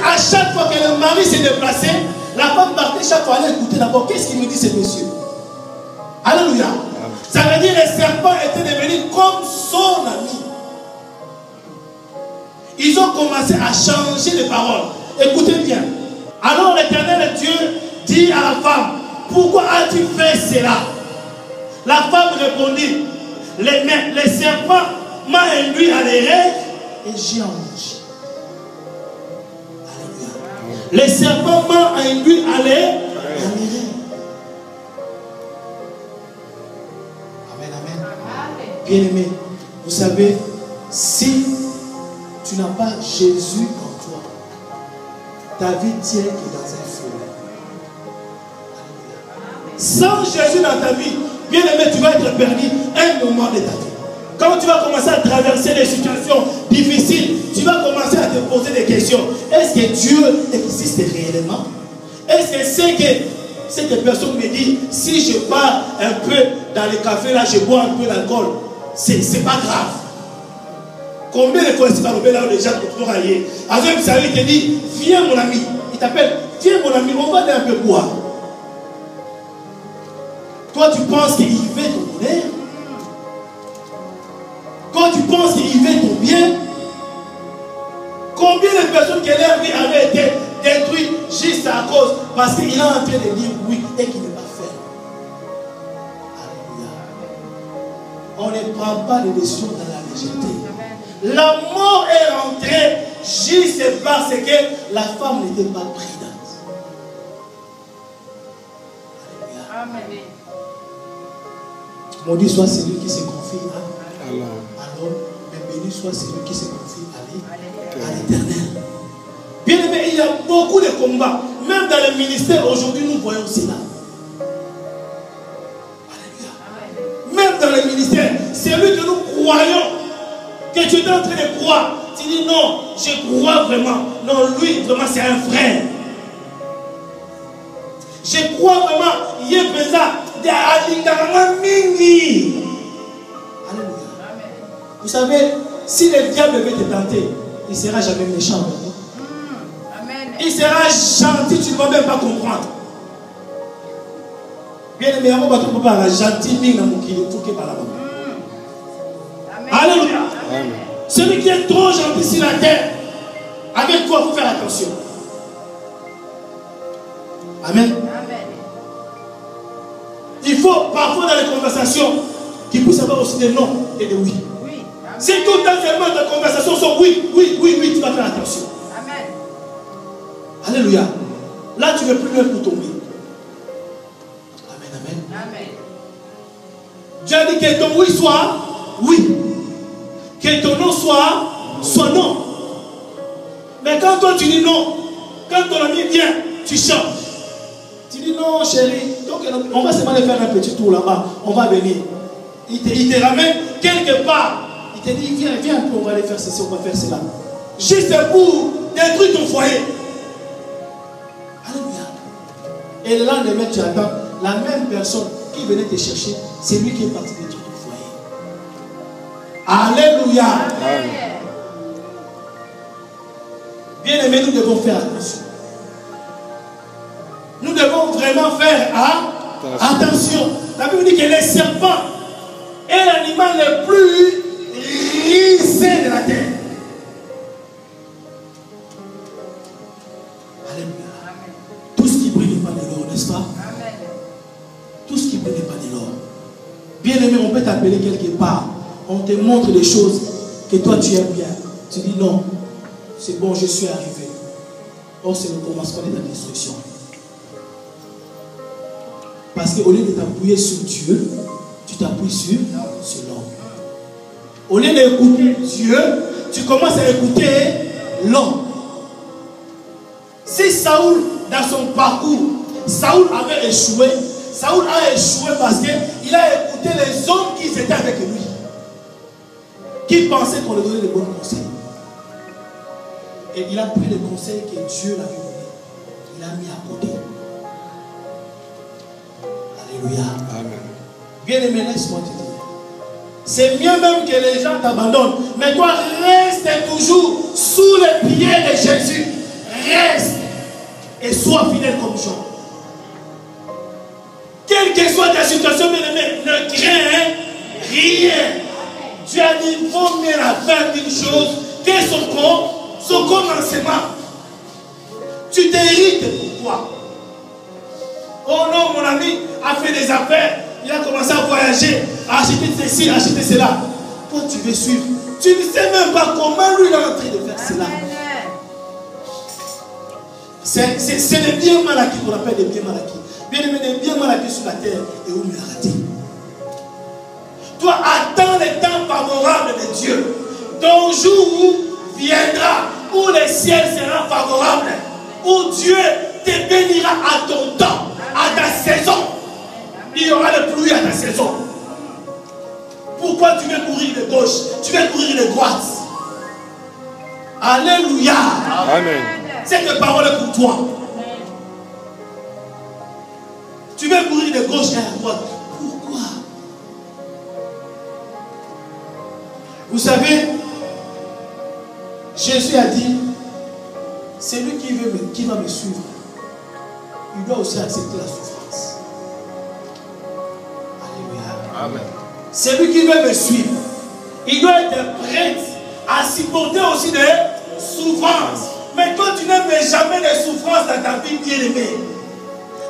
à chaque fois que le mari s'est déplacé, la femme partait chaque fois, aller écouter d'abord, qu'est-ce qu'il me dit ce monsieur? Alléluia. Ça veut dire que les serpents étaient devenus comme son ami. Ils ont commencé à changer les paroles. Écoutez bien. Alors l'Éternel Dieu dit à la femme, pourquoi as-tu fait cela? La femme répondit, les serpents m'ont induit à les rêves et j'ai en mangé. Alléluia. Les serpents m'ont induit à les rêves. Amen, amen. Bien aimé, vous savez, si tu n'as pas Jésus en toi, ta vie tient que dans un feu. Sans Jésus dans ta vie, bien aimé, tu vas être perdu un moment de ta vie. Quand tu vas commencer à traverser des situations difficiles, tu vas commencer à te poser des questions. Est-ce que Dieu existe réellement? Est-ce que c'est que cette personne me dit, si je pars un peu dans les cafés, là, je bois un peu d'alcool, c'est pas grave. Combien de fois c'est pas là où les gens sont toujours ailleurs? Avec ça, il te dit, viens mon ami. Il t'appelle, viens mon ami, on va aller un peu boire. Toi, tu penses qu'il veut ton bonheur? Toi, tu penses qu'il veut ton bien? Combien de personnes que leur vie avait été détruite juste à cause, parce qu'il est en train de dire oui et qu'il ne va pas faire. Alléluia. On ne prend pas les décisions dans la légèreté. La mort est rentrée juste parce que la femme n'était pas prudente. Alléluia. Amen. Maudit soit celui qui se confie à l'homme. Mais béni soit celui qui se confie à l'Éternel. Bien aimé, il y a beaucoup de combats. Même dans le ministère, aujourd'hui, nous voyons cela. Alléluia. Même dans le ministère, celui que nous croyons, que tu es en train de croire, tu dis non, je crois vraiment. Non, lui, vraiment, c'est un frère. Je crois vraiment, il est présent. Alléluia. Vous savez, si le diable veut te tenter, il ne sera jamais méchant. Il sera gentil, tu ne vas même pas comprendre. Bien aimé, on va te préparer gentil, mais il faut qu'il parle là-bas. Alléluia. Celui qui est trop gentil sur la terre, avec toi, il faut faire attention. Amen. Il faut parfois dans les conversations qu'il puisse avoir aussi des non et des oui. Si tout le temps seulement tes conversations sont oui, tu vas faire attention. Amen. Alléluia. Là, tu ne veux plus même pour tomber. Amen. Dieu a dit que ton oui soit oui. Que ton non soit non. Mais quand toi tu dis non, quand ton ami vient, tu changes. Tu dis non, chérie, donc on va seulement faire un petit tour là-bas, on va venir. Il te ramène quelque part. Il te dit, viens un peu, on va aller faire ceci, on va faire cela. Juste pour détruire ton foyer. Alléluia. Et le lendemain, tu attends la même personne qui venait te chercher, c'est lui qui est parti détruire ton foyer. Alléluia. Amen. Bien aimé, nous devons faire attention. Nous devons vraiment faire attention. La Bible dit que les serpents est l'animal le plus risé de la terre. Alléluia. Tout ce qui brille n'est pas de l'or, n'est-ce pas? Amen. Tout ce qui brille n'est pas de l'or. Bien aimé, on peut t'appeler quelque part. On te montre des choses que toi tu aimes bien. Tu dis non, c'est bon, je suis arrivé. Or, c'est le commencement de ta destruction. Parce qu'au lieu de t'appuyer sur Dieu, tu t'appuies sur l'homme. Au lieu d'écouter Dieu, tu commences à écouter l'homme. Si Saoul, dans son parcours, Saoul avait échoué, Saoul a échoué parce qu'il a écouté les hommes qui étaient avec lui, qui pensaient qu'on lui donnait de bons conseils. Et il a pris les conseils que Dieu l'avait donné. Il a mis à côté. Alléluia. Amen. Bien aimé, laisse-moi te dire. C'est mieux même que les gens t'abandonnent. Mais toi, reste toujours sous les pieds de Jésus. comme Jean. Quelle que soit ta situation, bien-aimé, ne crains rien. Tu as dit, il vaut mieux la fin d'une chose que son commencement. Tu t'hérites pourquoi? Oh non, mon ami a fait des affaires, il a commencé à voyager, à acheter ceci, à acheter cela. Toi, tu veux suivre. Tu ne sais même pas comment lui il est en train de faire cela. C'est les biens mal acquis qu'on appelle des biens mal acquis. Bien aimé, des biens mal acquis sur la terre et où il a raté. Toi, attends le temps favorable de Dieu. Ton jour viendra où le ciel sera favorable, où Dieu te bénira à ton temps, à ta saison. Il y aura le pluie à ta saison. Pourquoi tu veux courir de gauche? Tu veux courir de droite. Alléluia. Amen. Cette parole est pour toi. Tu veux courir de gauche et à droite. Pourquoi? Vous savez, Jésus a dit, celui qui va me suivre, il doit aussi accepter la souffrance. Alléluia. Amen. Celui qui veut me suivre, il doit être prêt à supporter aussi des souffrances. Mais toi, tu n'aimes jamais les souffrances dans ta vie bien-aimée.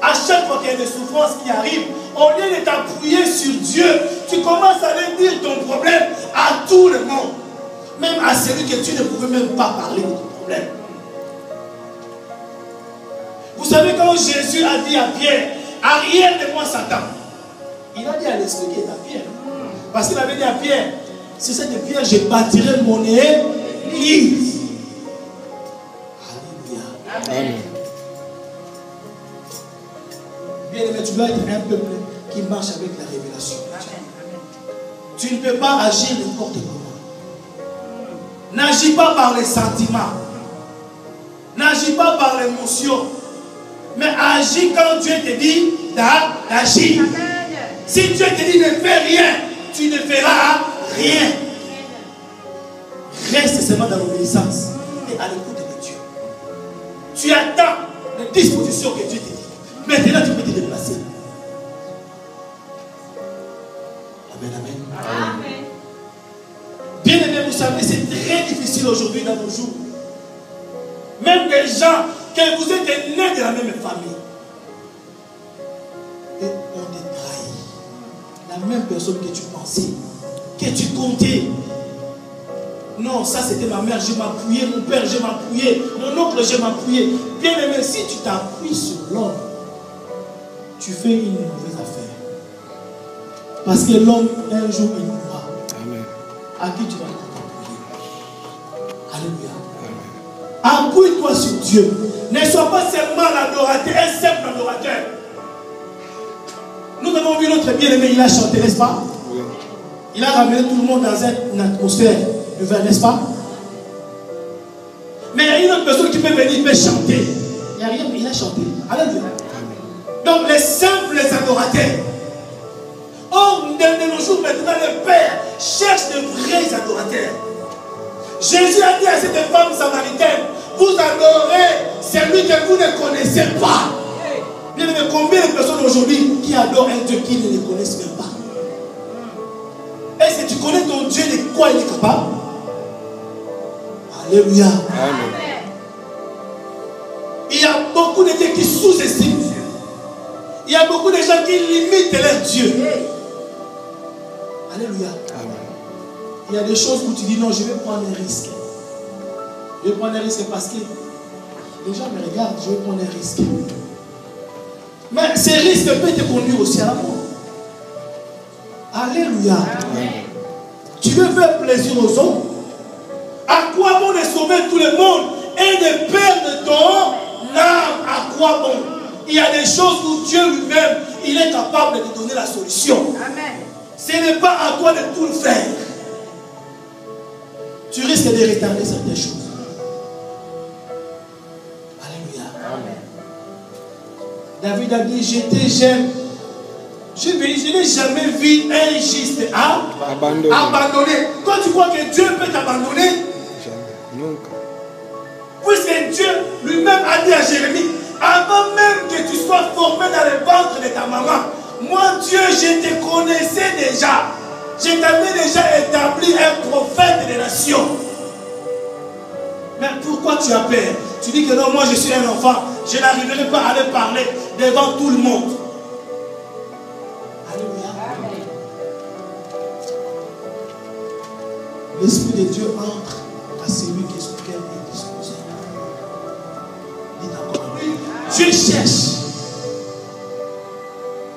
À chaque fois qu'il y a des souffrances qui arrivent, au lieu de t'appuyer sur Dieu, tu commences à aller dire ton problème à tout le monde. Même à celui que tu ne pouvais même pas parler de ton problème. Vous savez quand Jésus a dit à Pierre, arrière de moi Satan. Il a dit à l'esprit qui est à Pierre. Parce qu'il avait dit à Pierre, sur cette pierre, je bâtirai mon église. Alléluia. Amen. Bien aimé, tu dois être un peuple qui marche avec la révélation. Tu ne peux pas agir n'importe comment. N'agis pas par les sentiments. N'agis pas par l'émotion. Mais agis quand Dieu te dit d'agir. Si Dieu te dit ne fais rien, tu ne feras rien. Reste seulement dans l'obéissance et à l'écoute de Dieu. Tu attends les dispositions que Dieu te dit. Maintenant, tu peux te déplacer. Amen, amen. Amen. Bien aimé, vous savez, c'est très difficile aujourd'hui dans nos jours. Même des gens, que vous êtes nés de la même famille. Et on te trahit. La même personne que tu pensais, que tu comptais. Non, ça c'était ma mère, je m'appuyais, mon père, je m'appuyais, mon oncle, je m'appuyais. Bien aimé, si tu t'appuies sur l'homme, tu fais une mauvaise affaire. Parce que l'homme, un jour, il mourra. Amen. À qui tu vas t'appuyer? Alléluia. Appuie-toi sur Dieu. Ne sois pas seulement l'adorateur, un simple adorateur. Nous avons vu notre bien-aimé, il a chanté, n'est-ce pas? Oui. Il a ramené tout le monde dans une atmosphère de verre, n'est-ce pas? Mais il y a une autre personne qui peut venir, il peut chanter. Il n'y a rien, mais il a chanté. Alléluia. Donc les simples adorateurs. Or, de nos jours maintenant, le Père cherche de vrais adorateurs. Jésus a dit à cette femme samaritaine, vous adorez celui que vous ne connaissez pas. Bien aimé, combien de personnes aujourd'hui qui adorent un Dieu qu'ils ne connaissent même pas? Est-ce que tu connais ton Dieu de quoi il est capable? Alléluia. Amen. Il y a beaucoup de gens qui sous-estiment Dieu. Il y a beaucoup de gens qui limitent leur Dieu. Alléluia. Amen. Il y a des choses où tu dis non, je vais prendre un risque. Je vais prendre un risque parce que les gens me regardent, je vais prendre un risque. Mais ces risques peuvent te conduire aussi à la mort. Alléluia. Amen. Tu veux faire plaisir aux hommes? À quoi bon de sauver tout le monde et de perdre ton âme? À quoi bon? Il y a des choses où Dieu lui-même, il est capable de te donner la solution. Amen. Ce n'est pas à toi de tout le faire. Tu risques de retarder certaines choses. Alléluia. Amen. David a dit, j'étais jeune. Je n'ai jamais vu un juste abandonné. Quand tu crois que Dieu peut t'abandonner, Jamais. Nunca. puisque Dieu lui-même a dit à Jérémie, avant même sois formé dans le ventre de ta maman. Moi, Dieu, je te connaissais déjà. Je t'avais déjà établi un prophète des nations. Mais pourquoi tu as peur? Tu dis que non, moi je suis un enfant. Je n'arriverai pas à aller parler devant tout le monde. Alléluia. L'Esprit de Dieu entre à celui qui est son cœur est disposé. Dites encore. Dieu cherche.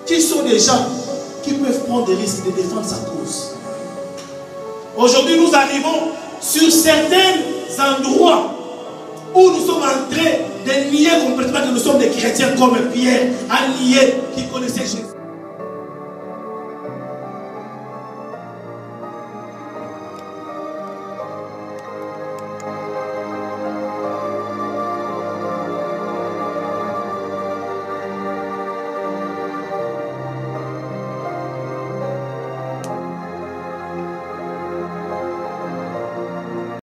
Qui sont des gens qui peuvent prendre des risques de défendre sa cause. Aujourd'hui, nous arrivons sur certains endroits où nous sommes en train de nier complètement que nous sommes des chrétiens comme Pierre, à nier qui connaissait Jésus.